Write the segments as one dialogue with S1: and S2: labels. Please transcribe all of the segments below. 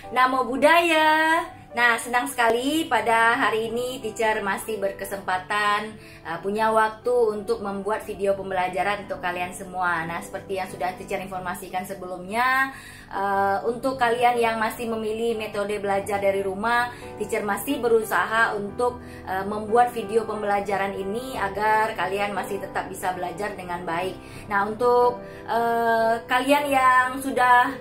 S1: Namo Buddhaya. Nah, senang sekali pada hari ini teacher masih berkesempatan punya waktu untuk membuat video pembelajaran untuk kalian semua. Nah, seperti yang sudah teacher informasikan sebelumnya, untuk kalian yang masih memilih metode belajar dari rumah, teacher masih berusaha untuk membuat video pembelajaran ini agar kalian masih tetap bisa belajar dengan baik. Nah, untuk kalian yang sudah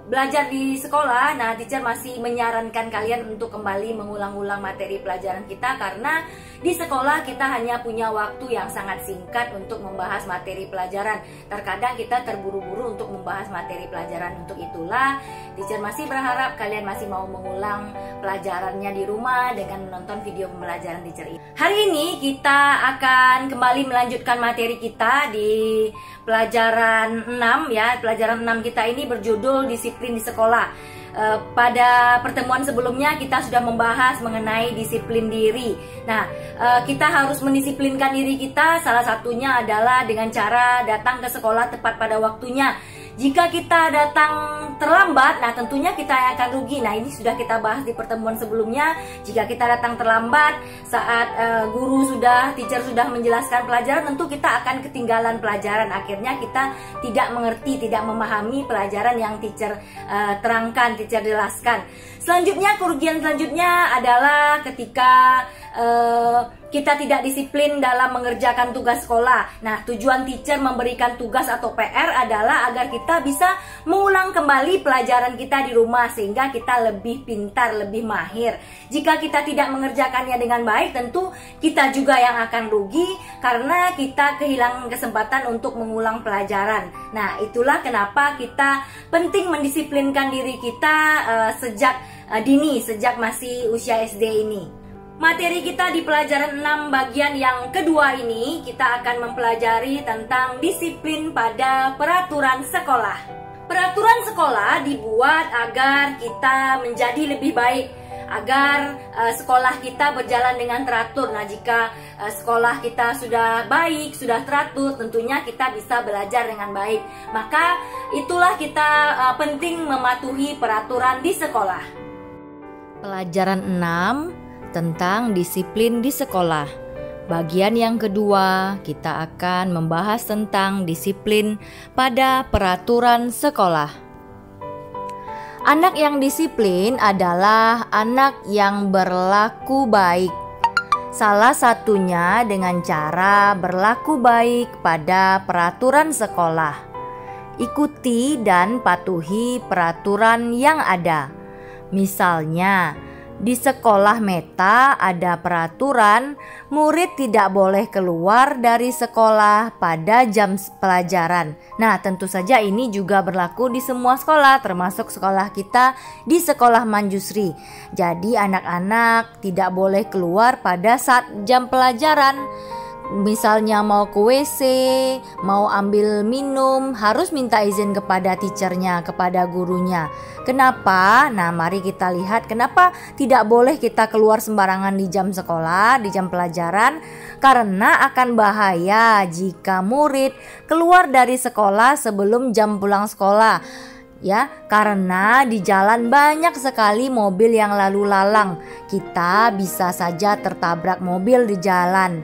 S1: belajar di sekolah, nah teacher masih menyarankan kalian untuk kembali mengulang-ulang materi pelajaran kita, karena di sekolah kita hanya punya waktu yang sangat singkat untuk membahas materi pelajaran. Terkadang kita terburu-buru untuk membahas materi pelajaran. Untuk itulah teacher masih berharap kalian masih mau mengulang pelajarannya di rumah dengan menonton video pembelajaran teacher ini. Hari ini kita akan kembali melanjutkan materi kita di pelajaran 6 ya. Pelajaran 6 kita ini berjudul disiplin di sekolah. Pada pertemuan sebelumnya kita sudah membahas mengenai disiplin diri. Nah, kita harus mendisiplinkan diri kita. Salah satunya adalah dengan cara datang ke sekolah tepat pada waktunya. Jika kita datang terlambat, nah tentunya kita akan rugi. Nah, ini sudah kita bahas di pertemuan sebelumnya. Jika kita datang terlambat saat teacher sudah menjelaskan pelajaran, tentu kita akan ketinggalan pelajaran. Akhirnya kita tidak mengerti, tidak memahami pelajaran yang teacher terangkan, teacher jelaskan. Selanjutnya, kerugian selanjutnya adalah ketika kita tidak disiplin dalam mengerjakan tugas sekolah. Nah, tujuan teacher memberikan tugas atau PR adalah agar kita bisa mengulang kembali pelajaran kita di rumah sehingga kita lebih pintar, lebih mahir. Jika kita tidak mengerjakannya dengan baik, tentu kita juga yang akan rugi karena kita kehilangan kesempatan untuk mengulang pelajaran. Nah, itulah kenapa kita penting mendisiplinkan diri kita sejak dini, sejak masih usia SD ini. Materi kita di pelajaran 6 bagian yang kedua ini, kita akan mempelajari tentang disiplin pada peraturan sekolah. Peraturan sekolah dibuat agar kita menjadi lebih baik, agar sekolah kita berjalan dengan teratur. Nah, jika sekolah kita sudah baik, sudah teratur, tentunya kita bisa belajar dengan baik. Maka itulah kita penting mematuhi peraturan di sekolah.
S2: Pelajaran 6 tentang disiplin di sekolah. Bagian yang kedua, kita akan membahas tentang disiplin pada peraturan sekolah. Anak yang disiplin adalah anak yang berlaku baik. Salah satunya dengan cara berlaku baik pada peraturan sekolah. Ikuti dan patuhi peraturan yang ada. Misalnya, di sekolah Meta ada peraturan murid tidak boleh keluar dari sekolah pada jam pelajaran. Nah, tentu saja ini juga berlaku di semua sekolah, termasuk sekolah kita di sekolah Manjusri. Jadi anak-anak tidak boleh keluar pada saat jam pelajaran. Misalnya mau ke WC, mau ambil minum, harus minta izin kepada teachernya, kepada gurunya. Kenapa? Nah, mari kita lihat kenapa tidak boleh kita keluar sembarangan di jam sekolah, di jam pelajaran. Karena akan bahaya jika murid keluar dari sekolah sebelum jam pulang sekolah. Ya, karena di jalan banyak sekali mobil yang lalu lalang. Kita bisa saja tertabrak mobil di jalan.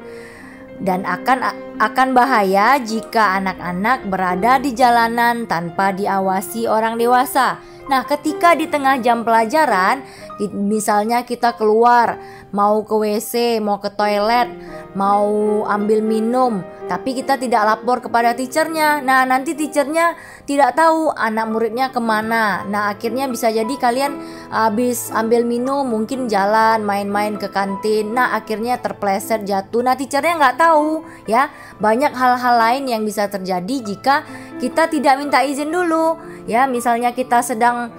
S2: Dan akan bahaya jika anak-anak berada di jalanan tanpa diawasi orang dewasa. Nah, ketika di tengah jam pelajaran, misalnya kita keluar, mau ke WC, mau ke toilet, mau ambil minum, tapi kita tidak lapor kepada teachernya. Nah, nanti teachernya tidak tahu anak muridnya kemana. Nah, akhirnya bisa jadi kalian habis ambil minum, mungkin jalan, main-main ke kantin. Nah, akhirnya terpleset, jatuh. Nah, teachernya nggak tahu ya. Banyak hal-hal lain yang bisa terjadi jika kita tidak minta izin dulu. Ya, misalnya kita sedang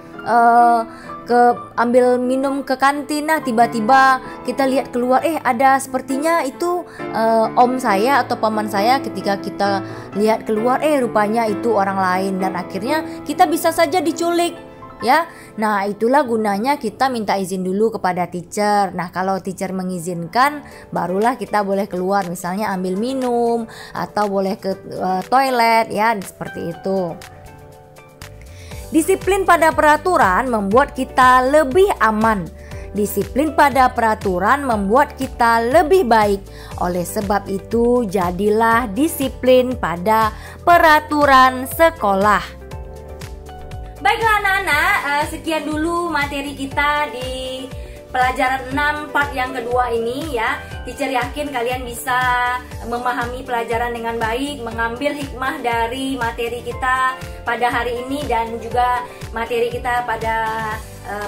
S2: ambil minum ke kantin, nah tiba-tiba kita lihat keluar, ada sepertinya itu om saya atau paman saya. Ketika kita lihat keluar, rupanya itu orang lain, dan akhirnya kita bisa saja diculik ya. Nah, itulah gunanya kita minta izin dulu kepada teacher. Nah, kalau teacher mengizinkan, barulah kita boleh keluar, misalnya ambil minum atau boleh ke toilet ya, seperti itu. Disiplin pada peraturan membuat kita lebih aman. Disiplin pada peraturan membuat kita lebih baik. Oleh sebab itu, jadilah disiplin pada peraturan sekolah.
S1: Baiklah anak-anak, sekian dulu materi kita di pelajaran 6 part yang kedua ini ya. Teacher yakin kalian bisa memahami pelajaran dengan baik, mengambil hikmah dari materi kita pada hari ini dan juga materi kita pada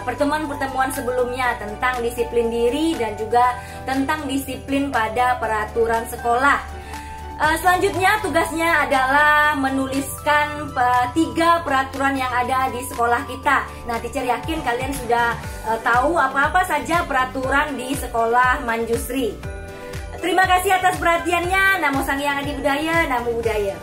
S1: pertemuan-pertemuan sebelumnya tentang disiplin diri dan juga tentang disiplin pada peraturan sekolah. Selanjutnya tugasnya adalah menuliskan 3 peraturan yang ada di sekolah kita. Nah, teacher yakin kalian sudah tahu apa-apa saja peraturan di sekolah Manjusri. Terima kasih atas perhatiannya. Namo Sang Hyang Adi Budaya, Namo Buddhaya.